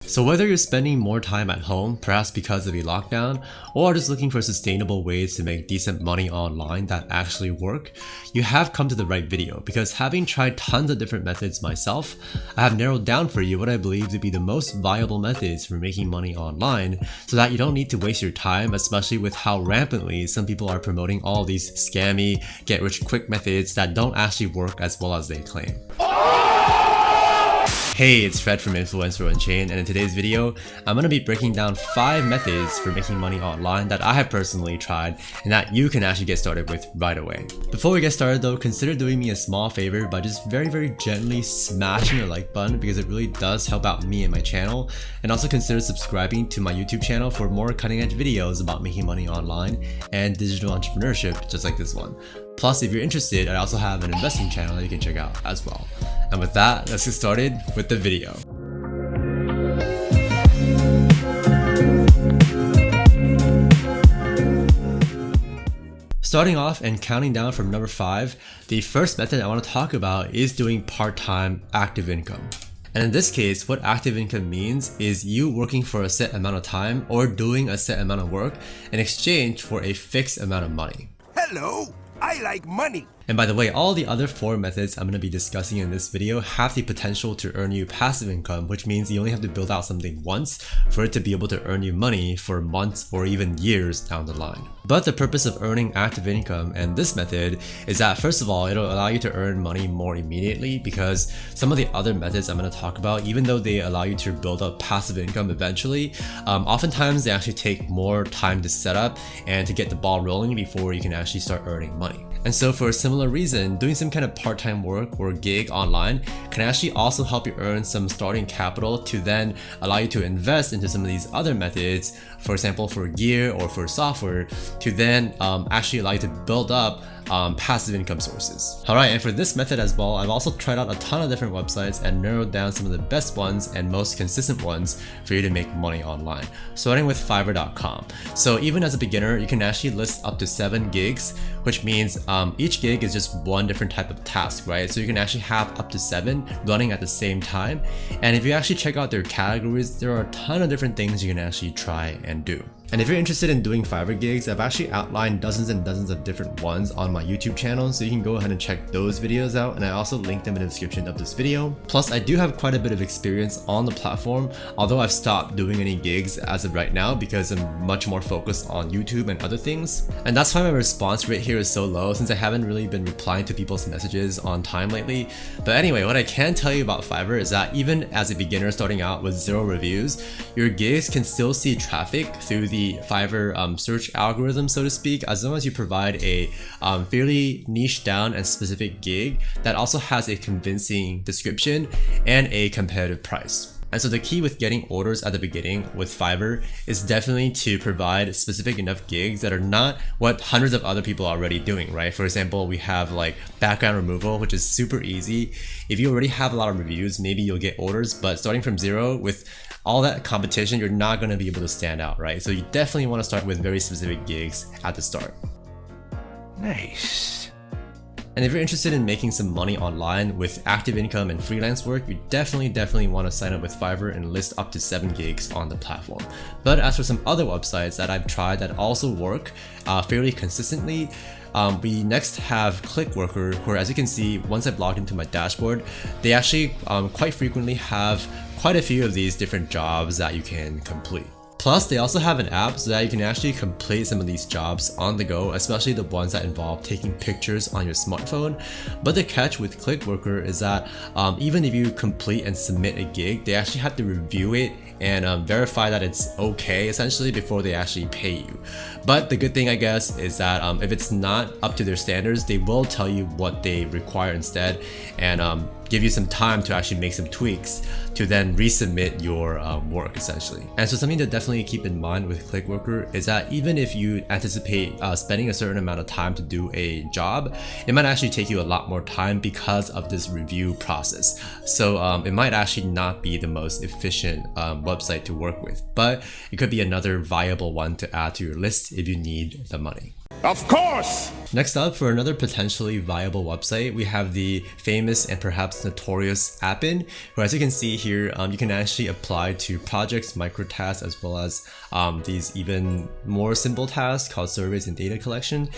So whether you're spending more time at home, perhaps because of a lockdown, or just looking for sustainable ways to make decent money online that actually work, you have come to the right video, because having tried tons of different methods myself, I have narrowed down for you what I believe to be the most viable methods for making money online so that you don't need to waste your time, especially with how rampantly some people are promoting all these scammy, get-rich-quick methods that don't actually work as well as they claim. Hey, it's Fred from Influencer Unchained, and in today's video, I'm going to be breaking down 5 methods for making money online that I have personally tried and that you can actually get started with right away. Before we get started though, consider doing me a small favor by just very gently smashing the like button, because it really does help out me and my channel, and also consider subscribing to my YouTube channel for more cutting edge videos about making money online and digital entrepreneurship just like this one. Plus, if you're interested, I also have an investing channel that you can check out as well. And with that, let's get started with the video. Starting off and counting down from number 5, the first method I want to talk about is doing part-time active income. And in this case, what active income means is you working for a set amount of time or doing a set amount of work in exchange for a fixed amount of money. Hello, I like money. And by the way, all the other 4 methods I'm going to be discussing in this video have the potential to earn you passive income, which means you only have to build out something once for it to be able to earn you money for months or even years down the line. But the purpose of earning active income and this method is that, first of all, it'll allow you to earn money more immediately, because some of the other methods I'm going to talk about, even though they allow you to build up passive income eventually, oftentimes they actually take more time to set up and to get the ball rolling before you can actually start earning money. And so for a similar reason, doing some kind of part-time work or gig online can actually also help you earn some starting capital to then allow you to invest into some of these other methods, for example for gear or for software, to then actually allow you to build up passive income sources. Alright, and for this method as well, I've also tried out a ton of different websites and narrowed down some of the best ones and most consistent ones for you to make money online, starting with Fiverr.com. So even as a beginner, you can actually list up to 7 gigs, which means each gig is just one different type of task, right? So you can actually have up to 7 running at the same time. And if you actually check out their categories, there are a ton of different things you can actually try and do. And if you're interested in doing Fiverr gigs, I've actually outlined dozens and dozens of different ones on my YouTube channel, so you can go ahead and check those videos out, and I also link them in the description of this video. Plus, I do have quite a bit of experience on the platform, although I've stopped doing any gigs as of right now because I'm much more focused on YouTube and other things. And that's why my response rate here is so low, since I haven't really been replying to people's messages on time lately. But anyway, what I can tell you about Fiverr is that even as a beginner starting out with 0 reviews, your gigs can still see traffic through the Fiverr search algorithm, so to speak, as long as you provide a fairly niche down and specific gig that also has a convincing description and a competitive price. And so the key with getting orders at the beginning with Fiverr is definitely to provide specific enough gigs that are not what hundreds of other people are already doing, right? For example, we have like background removal, which is super easy. If you already have a lot of reviews, maybe you'll get orders, but starting from 0 with all that competition, you're not going to be able to stand out, right? So you definitely want to start with very specific gigs at the start. Nice. And if you're interested in making some money online with active income and freelance work, you definitely want to sign up with Fiverr and list up to 7 gigs on the platform. But as for some other websites that I've tried that also work fairly consistently, we next have Clickworker, where, as you can see, once I've logged into my dashboard, they actually quite frequently have quite a few of these different jobs that you can complete. Plus, they also have an app so that you can actually complete some of these jobs on the go, especially the ones that involve taking pictures on your smartphone. But the catch with Clickworker is that even if you complete and submit a gig, they actually have to review it and verify that it's okay, essentially, before they actually pay you. But the good thing, I guess, is that if it's not up to their standards, they will tell you what they require instead, and give you some time to actually make some tweaks to then resubmit your work, essentially. And so something to definitely keep in mind with Clickworker is that even if you anticipate spending a certain amount of time to do a job, it might actually take you a lot more time because of this review process. So it might actually not be the most efficient website to work with, but it could be another viable one to add to your list if you need the money. Of course! Next up, for another potentially viable website, we have the famous and perhaps notorious Appin, where as you can see here, you can actually apply to projects, micro tasks, as well as these even more simple tasks called surveys and data collection.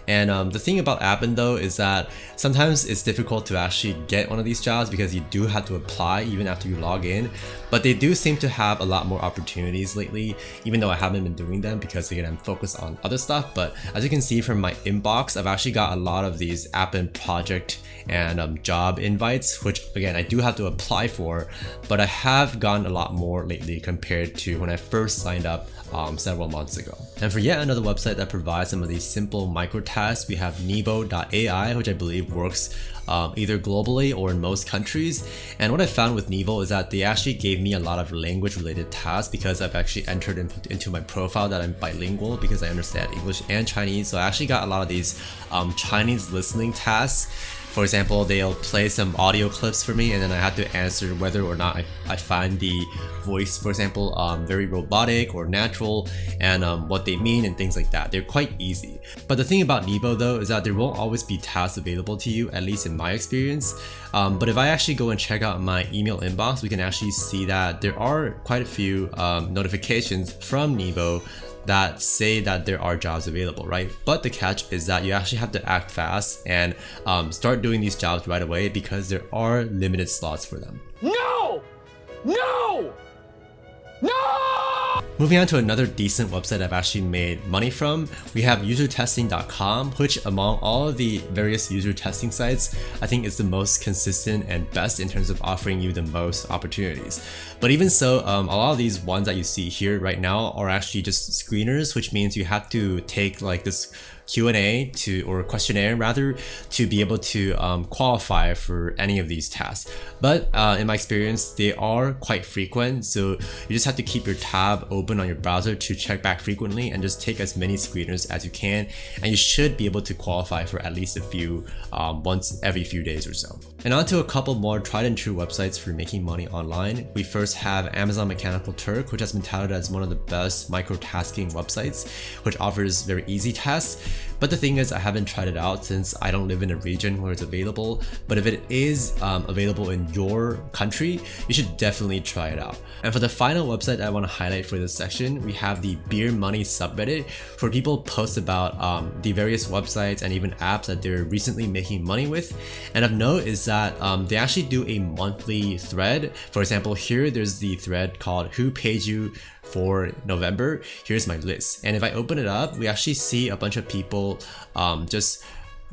And the thing about Appin though is that sometimes it's difficult to actually get one of these jobs because you do have to apply even after you log in, but they do seem to have a lot more opportunities lately, even though I haven't been doing them because again I'm focused on other stuff. But as you can see from my inbox, I've actually got a lot of these Appin project and job invites, which again I do have to apply for, but I have gotten a lot more lately compared to when I first signed up several months ago. And for yet another website that provides some of these simple micro tasks, we have Nevo.ai, which I believe works either globally or in most countries. And what I found with Nevo is that they actually gave me a lot of language related tasks because I've actually entered into my profile that I'm bilingual because I understand English and Chinese. So I actually got a lot of these Chinese listening tasks. For example, they'll play some audio clips for me and then I have to answer whether or not I find the voice, for example, very robotic or natural, and what they mean and things like that. They're quite easy. But the thing about Nevo though is that there won't always be tasks available to you, at least in my experience. But if I actually go and check out my email inbox, we can actually see that there are quite a few notifications from Nevo that say that there are jobs available, right? But the catch is that you actually have to act fast and start doing these jobs right away because there are limited slots for them. No! No! No! Moving on to another decent website I've actually made money from, we have usertesting.com, which among all of the various user testing sites, I think is the most consistent and best in terms of offering you the most opportunities. But even so, a lot of these ones that you see here right now are actually just screeners, which means you have to take like this Q&A or questionnaire rather to be able to qualify for any of these tasks. But in my experience, they are quite frequent, so you just have to keep your tab open on your browser to check back frequently and just take as many screeners as you can, and you should be able to qualify for at least a few once every few days or so. And on to a couple more tried and true websites for making money online. We first have Amazon Mechanical Turk, which has been touted as one of the best micro-tasking websites, which offers very easy tasks. But the thing is, I haven't tried it out since I don't live in a region where it's available. But if it is available in your country, you should definitely try it out. And for the final website I want to highlight for this section, we have the Beer Money subreddit, where people post about the various websites and even apps that they're recently making money with. And of note is that they actually do a monthly thread. For example, here there's the thread called Who Paid You for November. Here's my list. And if I open it up, we actually see a bunch of people just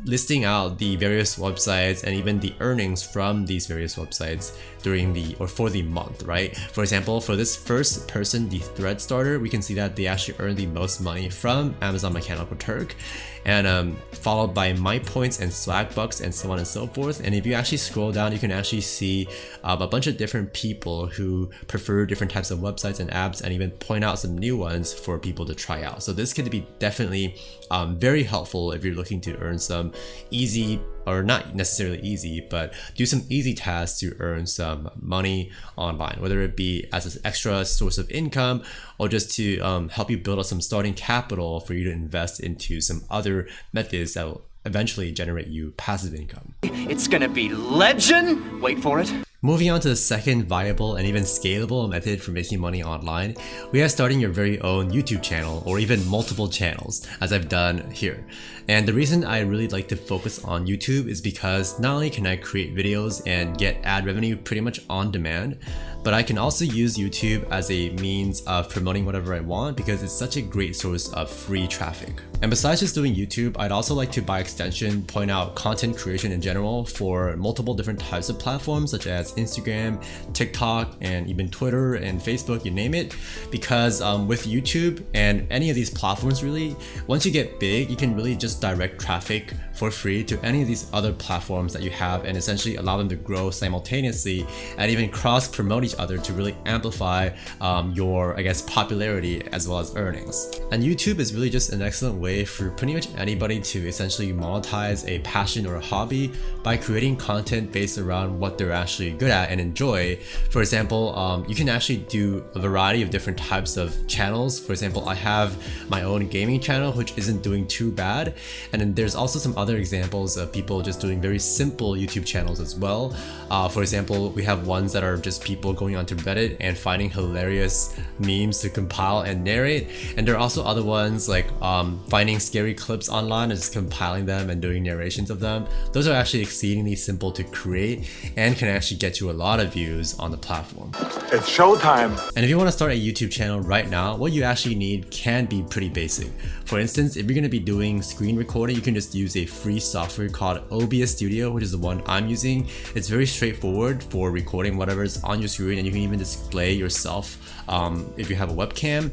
listing out the various websites and even the earnings from these various websites during for the month, right? For example, for this first person, the thread starter, we can see that they actually earn the most money from Amazon Mechanical Turk, and followed by My Points and Swag Bucks and so on and so forth. And if you actually scroll down, you can actually see a bunch of different people who prefer different types of websites and apps, and even point out some new ones for people to try out. So this could be definitely very helpful if you're looking to earn some easy, or not necessarily easy, but do some easy tasks to earn some money online, whether it be as an extra source of income or just to help you build up some starting capital for you to invest into some other methods that will eventually generate you passive income. It's gonna be legend! Wait for it. Moving on to the second viable and even scalable method for making money online, we are starting your very own YouTube channel, or even multiple channels, as I've done here. And the reason I really like to focus on YouTube is because not only can I create videos and get ad revenue pretty much on demand, but I can also use YouTube as a means of promoting whatever I want because it's such a great source of free traffic. And besides just doing YouTube, I'd also like to, by extension, point out content creation in general for multiple different types of platforms such as Instagram, TikTok, and even Twitter and Facebook, you name it. Because with YouTube and any of these platforms really, once you get big, you can really just direct traffic for free to any of these other platforms that you have and essentially allow them to grow simultaneously and even cross-promote each other to really amplify your, I guess, popularity as well as earnings. And YouTube is really just an excellent way for pretty much anybody to essentially monetize a passion or a hobby by creating content based around what they're actually good at and enjoy. For example, you can actually do a variety of different types of channels. For example, I have my own gaming channel, which isn't doing too bad. And then there's also some other examples of people just doing very simple YouTube channels as well. For example, we have ones that are just people going onto Reddit and finding hilarious memes to compile and narrate. And there are also other ones like finding scary clips online and just compiling them and doing narrations of them. Those are actually exceedingly simple to create and can actually get you a lot of views on the platform. It's showtime. And if you want to start a YouTube channel right now, what you actually need can be pretty basic. For instance, if you're going to be doing screen recording, you can just use a free software called OBS Studio, which is the one I'm using. It's very straightforward for recording whatever's on your screen, and you can even display yourself if you have a webcam.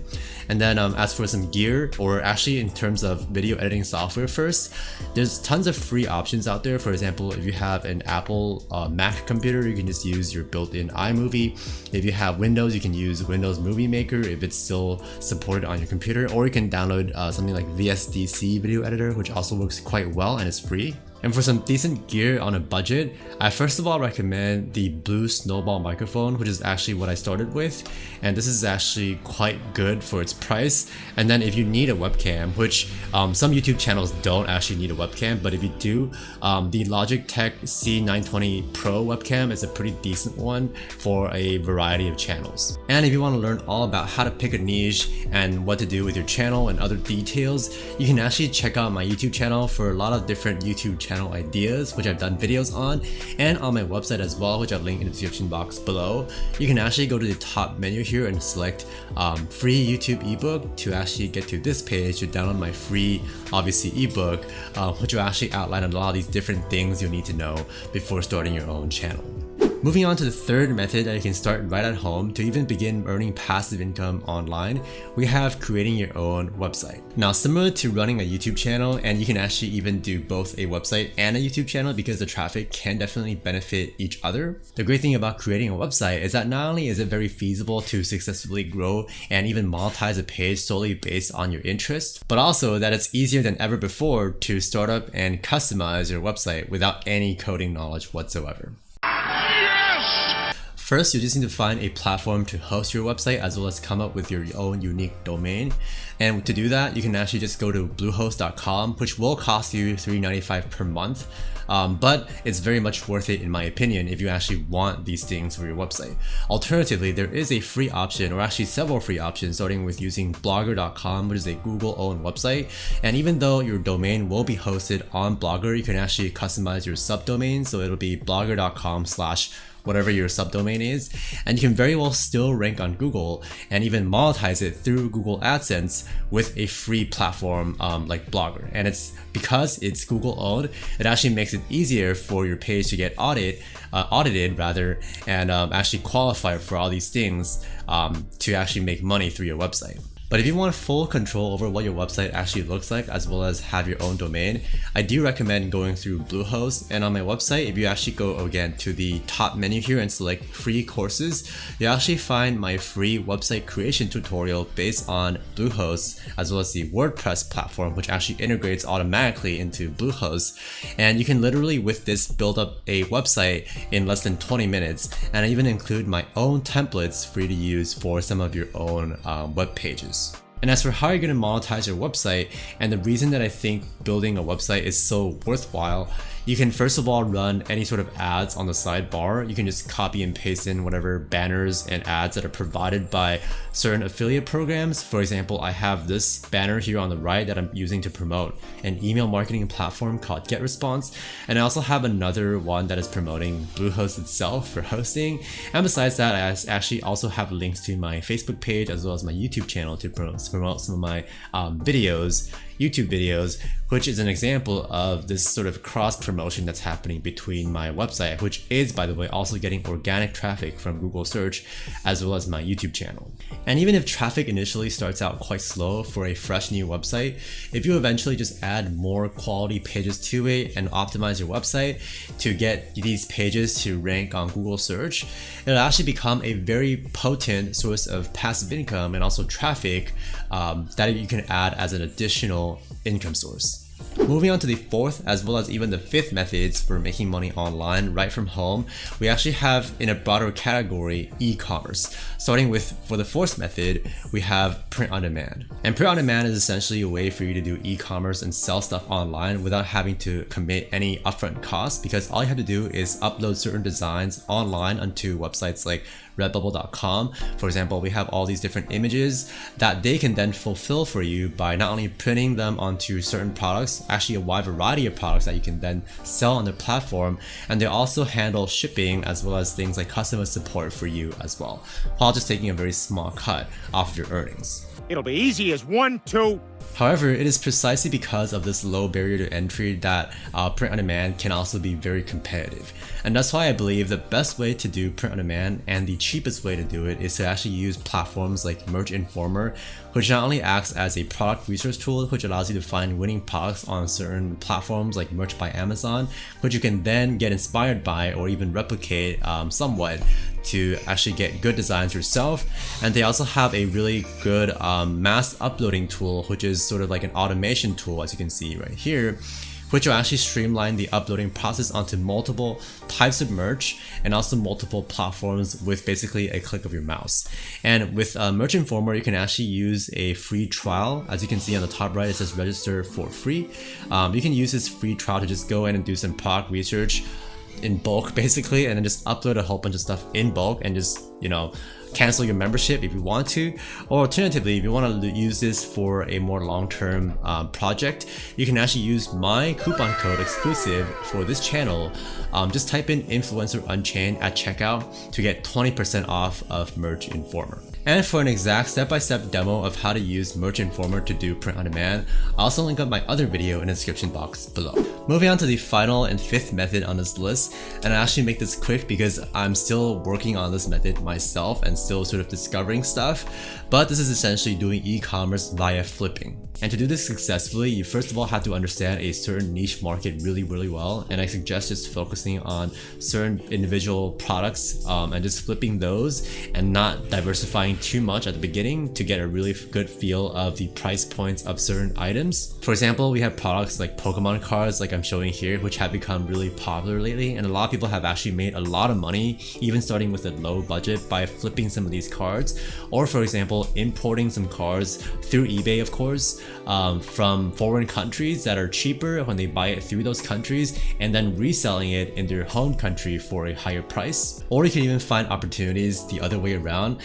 And then as for some gear, or actually in terms of video editing software first, there's tons of free options out there. For example, if you have an Apple Mac computer, you can just use your built-in iMovie. If you have Windows, you can use Windows Movie Maker if it's still supported on your computer, or you can download something like VSDC Video Editor, which also works quite well and is free. And for some decent gear on a budget, I first of all recommend the Blue Snowball microphone, which is actually what I started with. And this is actually quite good for its price. And then if you need a webcam, which some YouTube channels don't actually need a webcam, but if you do, the Logitech C920 Pro webcam is a pretty decent one for a variety of channels. And if you want to learn all about how to pick a niche and what to do with your channel and other details, you can actually check out my YouTube channel for a lot of different YouTube channel ideas, which I've done videos on, and on my website as well, which I've linked in the description box below. You can actually go to the top menu here and select free YouTube ebook to actually get to this page to download my free, obviously, ebook, which will actually outline a lot of these different things you'll need to know before starting your own channel. Moving on to the third method that you can start right at home to even begin earning passive income online, we have creating your own website. Now, similar to running a YouTube channel, and you can actually even do both a website and a YouTube channel because the traffic can definitely benefit each other. The great thing about creating a website is that not only is it very feasible to successfully grow and even monetize a page solely based on your interest, but also that it's easier than ever before to start up and customize your website without any coding knowledge whatsoever. First, you just need to find a platform to host your website as well as come up with your own unique domain. And to do that, you can actually just go to bluehost.com, which will cost you $3.95 per month. But it's very much worth it in my opinion if you actually want these things for your website. Alternatively, there is a free option, or actually several free options, starting with using blogger.com, which is a Google-owned website. And even though your domain will be hosted on Blogger, you can actually customize your subdomain, so it'll be blogger.com/ whatever your subdomain is, and you can very well still rank on Google and even monetize it through Google AdSense with a free platform like Blogger. And it's because it's Google owned, it actually makes it easier for your page to get audited and actually qualify for all these things to actually make money through your website. But if you want full control over what your website actually looks like, as well as have your own domain, I do recommend going through Bluehost. And on my website, if you actually go again to the top menu here and select free courses, you actually find my free website creation tutorial based on Bluehost, as well as the WordPress platform, which actually integrates automatically into Bluehost. And you can literally with this build up a website in less than 20 minutes. And I even include my own templates for you to use for some of your own web pages. And as for how you're going to monetize your website, and the reason that I think building a website is so worthwhile, you can first of all run any sort of ads on the sidebar. You can just copy and paste in whatever banners and ads that are provided by certain affiliate programs. For example, I have this banner here on the right that I'm using to promote an email marketing platform called GetResponse. And I also have another one that is promoting Bluehost itself for hosting. And besides that, I actually also have links to my Facebook page as well as my YouTube channel to promote some of my YouTube videos, which is an example of this sort of cross promotion that's happening between my website, which is, by the way, also getting organic traffic from Google search, as well as my YouTube channel. And even if traffic initially starts out quite slow for a fresh new website, if you eventually just add more quality pages to it and optimize your website to get these pages to rank on Google search, it'll actually become a very potent source of passive income and also traffic that you can add as an additional income source. Moving on to the fourth as well as even the fifth methods for making money online right from home, we actually have in a broader category e-commerce. Starting with, for the fourth method, we have print on demand. And print on demand is essentially a way for you to do e-commerce and sell stuff online without having to commit any upfront costs, because all you have to do is upload certain designs online onto websites like redbubble.com. For example, we have all these different images that they can then fulfill for you by not only printing them onto certain products, actually a wide variety of products that you can then sell on their platform, and they also handle shipping as well as things like customer support for you as well, while just taking a very small cut off of your earnings. It'll be easy as 1, 2. However, it is precisely because of this low barrier to entry that print on demand can also be very competitive. And that's why I believe the best way to do print on demand and the cheapest way to do it is to actually use platforms like Merch Informer, which not only acts as a product research tool, which allows you to find winning products on certain platforms like Merch by Amazon, which you can then get inspired by or even replicate somewhat to actually get good designs yourself. And they also have a really good mass uploading tool, which is sort of like an automation tool, as you can see right here, which will actually streamline the uploading process onto multiple types of merch and also multiple platforms with basically a click of your mouse. And with Merch Informer, you can actually use a free trial. As you can see on the top right, it says register for free. You can use this free trial to just go in and do some product research in bulk basically, and then just upload a whole bunch of stuff in bulk and just, you know, cancel your membership if you want to. Or alternatively, if you want to use this for a more long-term project, you can actually use my coupon code exclusive for this channel. Just type in Influencer Unchained at checkout to get 20% off of Merch Informer. And for an exact step-by-step demo of how to use Merch Informer to do print on demand, I'll also link up my other video in the description box below. Moving on to the final and fifth method on this list, and I actually make this quick because I'm still working on this method myself and still sort of discovering stuff, but this is essentially doing e-commerce via flipping. And to do this successfully, you first of all have to understand a certain niche market really well, and I suggest just focusing on certain individual products and just flipping those and not diversifying too much at the beginning to get a really good feel of the price points of certain items. For example, we have products like Pokemon cards like I'm showing here, which have become really popular lately, and a lot of people have actually made a lot of money even starting with a low budget by flipping some of these cards, or for example importing some cards through eBay, of course, from foreign countries that are cheaper when they buy it through those countries, and then reselling it in their home country for a higher price. Or you can even find opportunities the other way around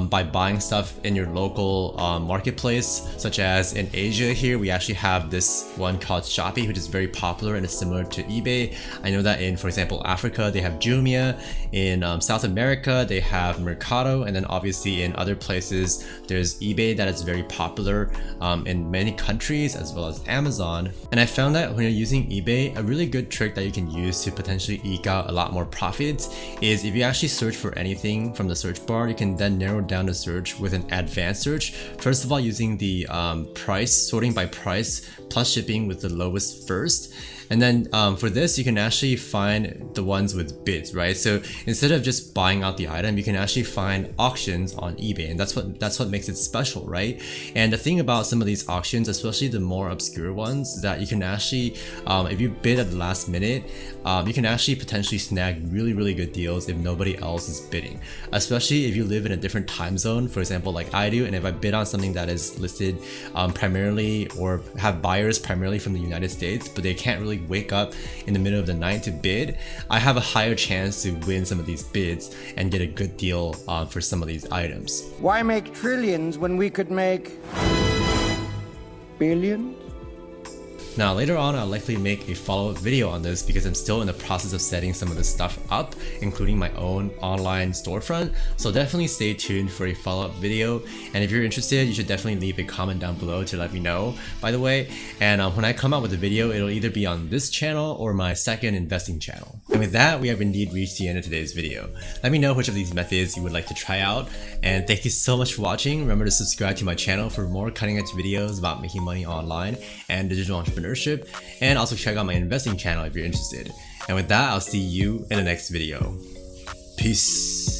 by buying stuff in your local marketplace, such as in Asia here we actually have this one called Shopee, which is very popular and is similar to eBay. I know that in, for example, Africa they have Jumia, in South America they have Mercado, and then obviously in other places there's eBay that is very popular in many countries, as well as Amazon. And I found that when you're using eBay, a really good trick that you can use to potentially eke out a lot more profits is if you actually search for anything from the search bar, you can then narrow down the search with an advanced search. First of all, using the price, sorting by price plus shipping with the lowest first. And then for this, you can actually find the ones with bids, right? So instead of just buying out the item, you can actually find auctions on eBay, and that's what makes it special, right? And the thing about some of these auctions, especially the more obscure ones, is that you can actually, if you bid at the last minute, you can actually potentially snag really good deals if nobody else is bidding. Especially if you live in a different time zone, for example, like I do, and if I bid on something that is listed primarily or have buyers primarily from the United States, but they can't really wake up in the middle of the night to bid, I have a higher chance to win some of these bids and get a good deal for some of these items. Why make trillions when we could make billions? Now later on, I'll likely make a follow-up video on this because I'm still in the process of setting some of this stuff up, including my own online storefront, so definitely stay tuned for a follow-up video. And if you're interested, you should definitely leave a comment down below to let me know, by the way. And when I come out with a video, it'll either be on this channel or my second investing channel. And with that, we have indeed reached the end of today's video. Let me know which of these methods you would like to try out, and thank you so much for watching. Remember to subscribe to my channel for more cutting-edge videos about making money online and digital entrepreneurship, and also check out my investing channel if you're interested. And with that, I'll see you in the next video. Peace.